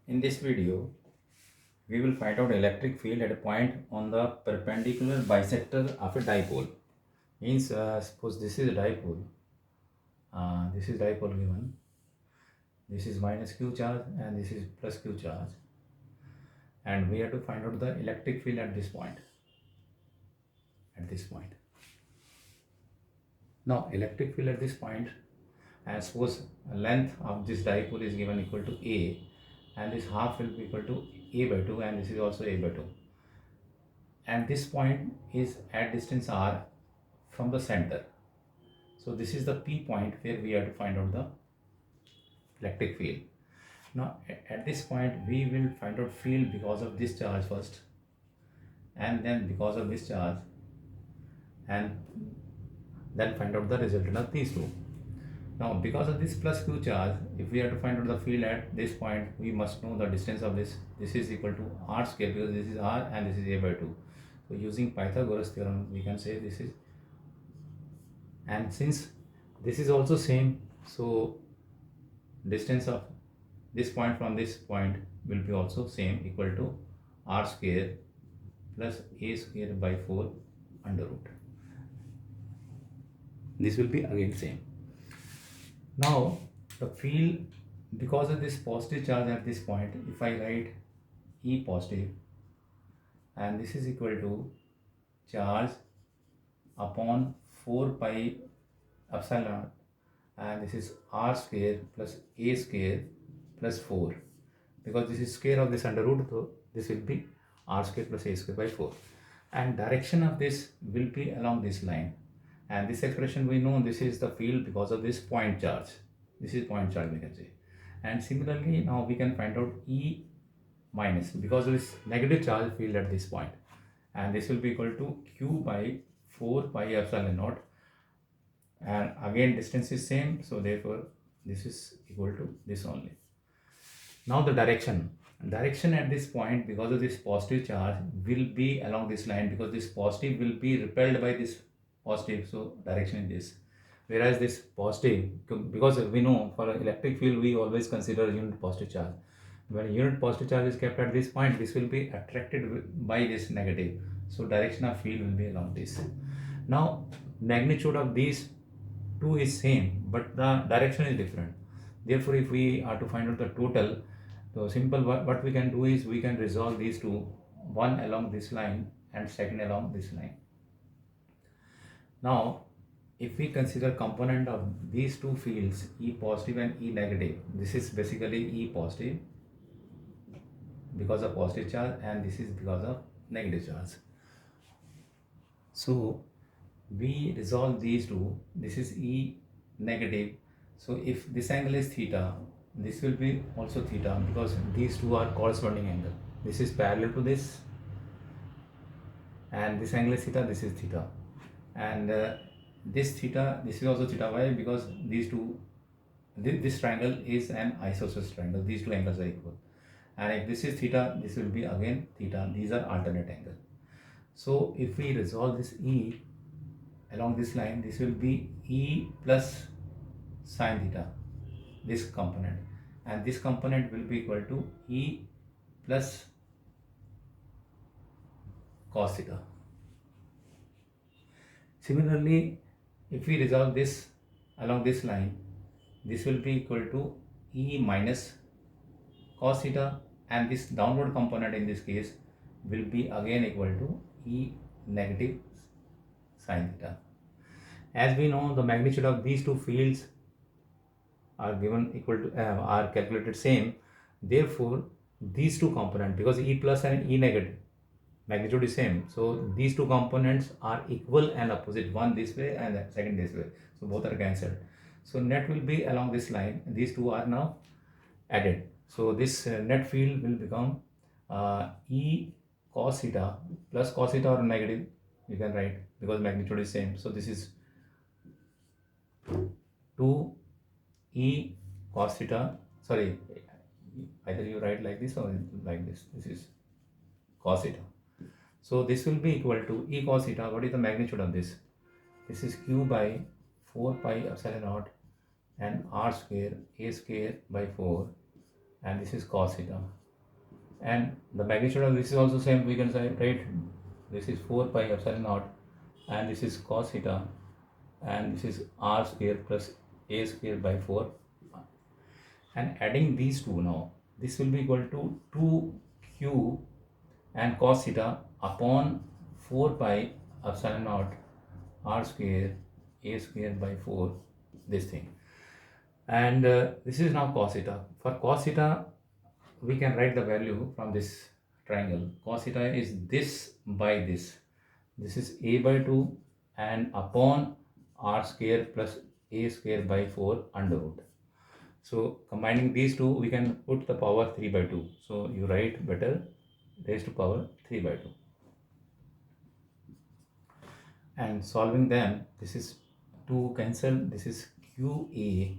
In this video, we will find out electric field at a point on the perpendicular bisector of a dipole. Means, suppose this is a dipole. This is dipole given. This is minus q charge and this is plus q charge. And we have to find out the electric field at this point. At this point. Now, electric field at this point, and suppose length of this dipole is given equal to a, and this half will be equal to a by 2, and this is also a by 2, and this point is at distance r from the center. So this is the p point where we have to find out the electric field. Now at this point we will find out field because of this charge first, and then because of this charge, and then find out the resultant of these two. Now because of this plus q charge, if we have to find out the field at this point, we must know the distance of this. This is equal to r square, because this is r and this is a by 2. So using Pythagoras theorem, we can say this is, and since this is also same, so distance of this point from this point will be also same, equal to r square plus a square by 4 under root. This will be again same. Now the field, because of this positive charge at this point, if I write E positive, and this is equal to charge upon 4 pi epsilon, and this is r square plus a square plus 4, because this is square of this under root, so this will be r square plus a square by 4, and direction of this will be along this line. And this expression we know, this is the field because of this point charge. This is point charge, we can say. And similarly, now we can find out E minus because of this negative charge field at this point. And this will be equal to Q by 4 pi epsilon naught. And again, distance is same. So therefore, this is equal to this only. Now the direction. Direction at this point, because of this positive charge, will be along this line, because this positive will be repelled by this positive, so direction is this. Whereas this positive, because we know for electric field we always consider unit positive charge. When unit positive charge is kept at this point, this will be attracted by this negative, so direction of field will be along this. Now magnitude of these two is same, but the direction is different. Therefore, if we are to find out the total, so simple, what we can do is we can resolve these two, one along this line and second along this line. Now, if we consider component of these two fields, E positive and E negative, this is basically E positive because of positive charge, and this is because of negative charge. So, we resolve these two. This is E negative. So, if this angle is theta, this will be also theta, because these two are corresponding angle. This is parallel to this, and this angle is theta, this is theta. And this theta, this is also theta. Why? Because these two, this triangle is an isosceles triangle. These two angles are equal. And if this is theta, this will be again theta. These are alternate angle. So if we resolve this E along this line, this will be E plus sine theta, this component. And this component will be equal to E plus cos theta. Similarly, if we resolve this along this line, this will be equal to E minus cos theta, and this downward component in this case will be again equal to E negative sin theta. As we know, the magnitude of these two fields are given equal to are calculated same. Therefore, these two components, because E plus and E negative, magnitude is same, so these two components are equal and opposite, one this way and the second this way, so both are cancelled. So net will be along this line, these two are now added, so this net field will become E cos theta plus cos theta, or negative you can write because magnitude is same. So this is 2 E cos theta, sorry, either you write like this or like this, this is cos theta. So this will be equal to E cos theta. What is the magnitude of this? This is Q by 4 pi epsilon naught and r square a square by 4, and this is cos theta, and the magnitude of this is also same. We can say, right, this is 4 pi epsilon naught, and this is cos theta, and this is r square plus a square by 4, and adding these two now, this will be equal to 2q and cos theta upon 4 pi epsilon naught r square a square by 4, this thing. And this is now cos theta. For cos theta, we can write the value from this triangle. Cos theta is this by this. This is a by 2 and upon r square plus a square by 4 under root. So combining these two, we can put the power 3 by 2. So you write better raised to power 3 by 2. And solving them, this is 2 cancel, this is qa,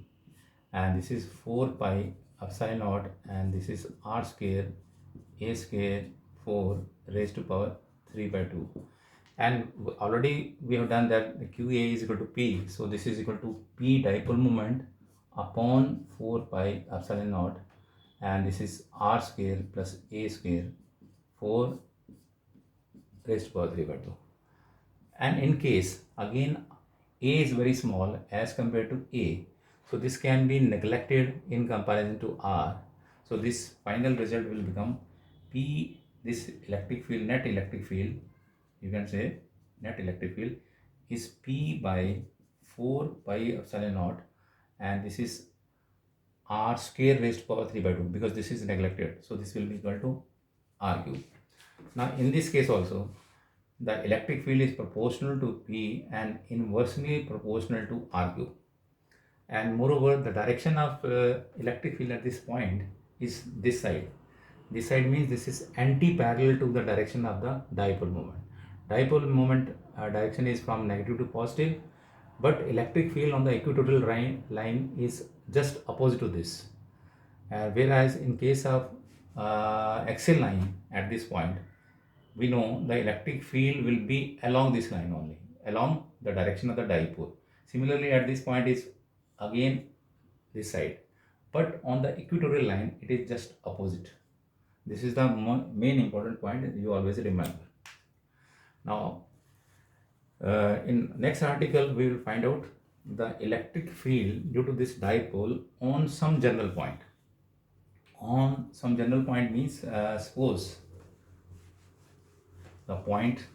and this is 4 pi epsilon naught, and this is r square a square 4 raised to power 3 by 2. And already we have done that the qa is equal to p, so this is equal to p dipole moment upon 4 pi epsilon naught, and this is r square plus a square 4 raised to power 3 by 2. And in case again a is very small as compared to a, so this can be neglected in comparison to r. So this final result will become p, this electric field, net electric field, you can say net electric field is p by 4 pi epsilon naught, and this is r square raised to power 3 by 2, because this is neglected, so this will be equal to r cube. Now in this case also, the electric field is proportional to P and inversely proportional to R cube. And moreover, the direction of electric field at this point is this side. This side means this is anti-parallel to the direction of the dipole moment. Dipole moment direction is from negative to positive, but electric field on the equatorial line is just opposite to this. Whereas in case of axial line at this point, we know the electric field will be along this line only, along the direction of the dipole. Similarly, at this point is again this side, but on the equatorial line it is just opposite. This is the main important point you always remember. Now in next article we will find out the electric field due to this dipole on some general point. On some general point means suppose the point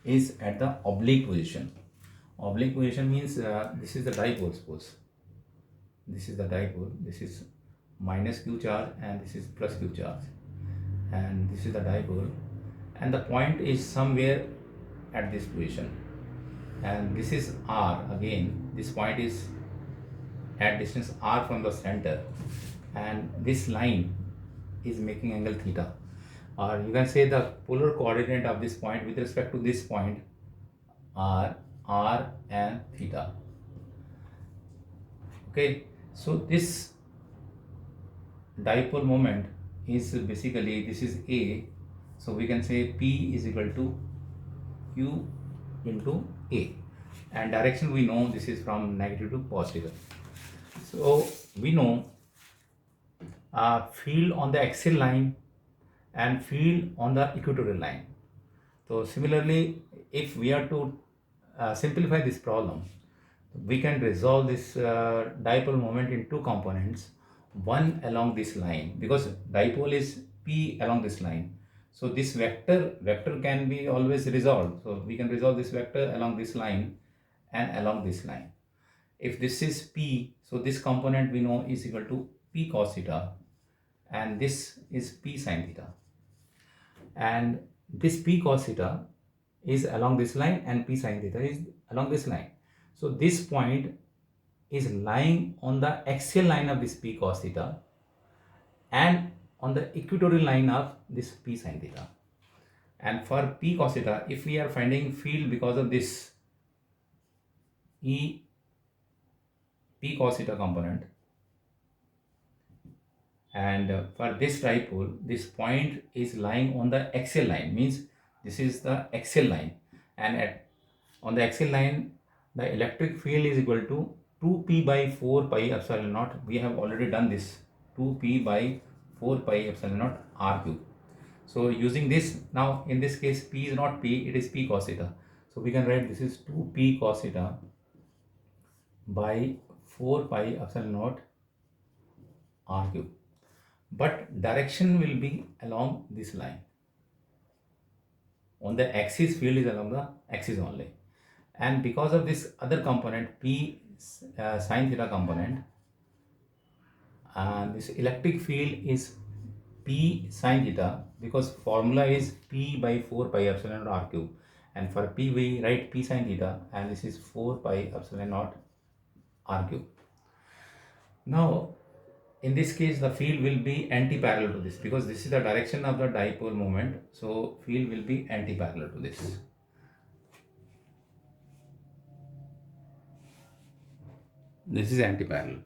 is at the oblique position. Oblique position means this is the dipole, suppose. This is the dipole, this is minus q charge and this is plus q charge. And this is the dipole. And the point is somewhere at this position. And this is r again. This point is at distance r from the center. And this line is making angle theta. Or you can say the polar coordinate of this point with respect to this point are r and theta. Okay, so this dipole moment is basically, this is a, so we can say p is equal to q into a, and direction we know this is from negative to positive. So we know field on the axial line and field on the equatorial line. So similarly, if we are to simplify this problem, we can resolve this dipole moment in two components. One along this line, because dipole is p along this line. So this vector can be always resolved. So we can resolve this vector along this line and along this line. If this is p, so this component we know is equal to p cos theta, and this is p sin theta. And this p cos theta is along this line and p sin theta is along this line. So this point is lying on the axial line of this p cos theta and on the equatorial line of this p sin theta. And for p cos theta, if we are finding field because of this p cos theta component, and for this dipole, this point is lying on the axial line, means this is the axial line, and on the axial line the electric field is equal to 2p by 4 pi epsilon naught. We have already done this. 2p by 4 pi epsilon naught r cube. So using this, now in this case p is not p, it is p cos theta. So we can write this is 2p cos theta by 4 pi epsilon naught r cube. But direction will be along this line. On the axis, field is along the axis only. And because of this other component, p sine theta component, and this electric field is p sine theta, because formula is p by 4 pi epsilon naught r cube, and for p we write p sine theta, and this is 4 pi epsilon naught r cube. Now in this case the field will be anti-parallel to this, because this is the direction of the dipole moment, so field will be anti-parallel to this. This is anti-parallel.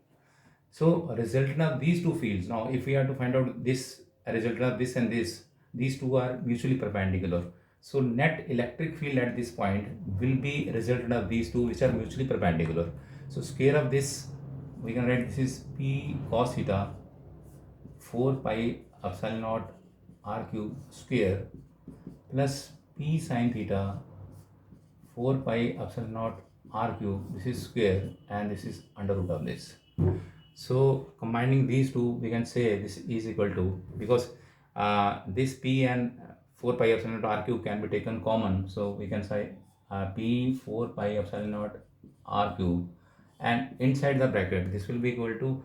So resultant of these two fields, now if we are to find out this resultant of this and this, these two are mutually perpendicular. So net electric field at this point will be resultant of these two which are mutually perpendicular. So square of this, we can write this is p cos theta 4 pi epsilon naught r cube square plus p sin theta 4 pi epsilon naught r cube, this is square, and this is under root of this. So combining these two, we can say this is equal to, because this p and 4 pi epsilon naught r cube can be taken common, so we can say p 4 pi epsilon naught r cube, and inside the bracket this will be equal to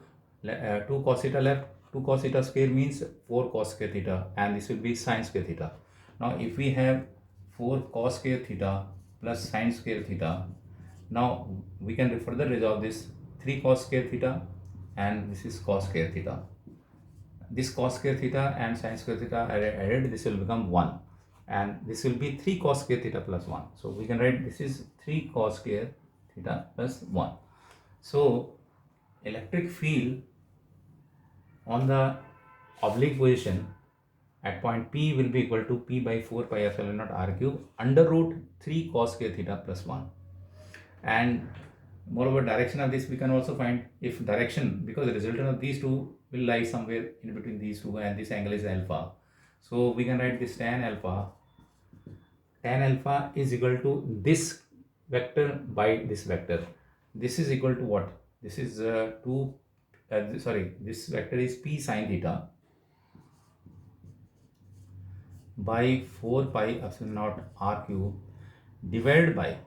2 cos theta left. 2 cos theta square means 4 cos square theta, and this will be sin square theta. Now if we have 4 cos square theta plus sin square theta, now we can further resolve this 3 cos square theta, and this is cos square theta. This cos square theta and sin square theta are added, this will become 1, and this will be 3 cos square theta plus 1. So we can write this is 3 cos square theta plus 1. So electric field on the oblique position at point P will be equal to P by 4 pi epsilon naught r cube under root 3 cos square theta plus 1. And moreover, direction of this we can also find, if direction, because the resultant of these two will lie somewhere in between these two, and this angle is alpha. So we can write this tan alpha is equal to this vector by this vector. This is equal to what? This is this vector is p sine theta by 4 pi epsilon naught r cube divided by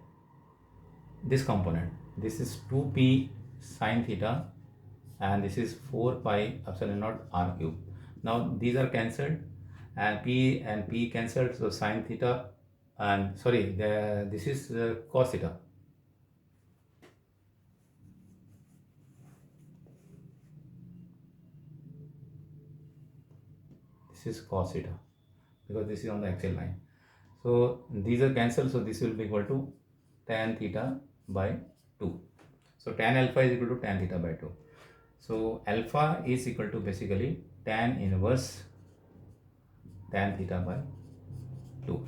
this component. This is 2p sine theta, and this is 4 pi epsilon naught r cube. Now these are cancelled, and p cancelled, so sine theta, and this is cos theta. This is cos theta, because this is on the axial line. So these are cancelled, so this will be equal to tan theta by 2. So tan alpha is equal to tan theta by 2. So alpha is equal to basically tan inverse tan theta by 2.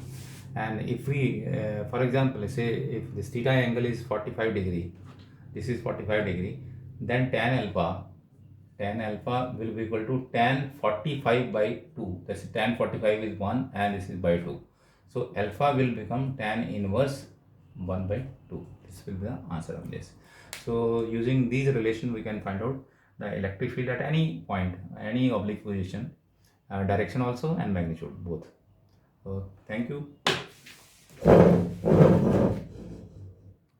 And if we, for example, say if this theta angle is 45 degree, this is 45 degree, then tan alpha will be equal to tan 45 by 2. That's tan 45 is 1, and this is by 2. So alpha will become tan inverse 1 by 2. This will be the answer of this. So using these relation, we can find out the electric field at any point, any oblique position, direction also, and magnitude both. So thank you.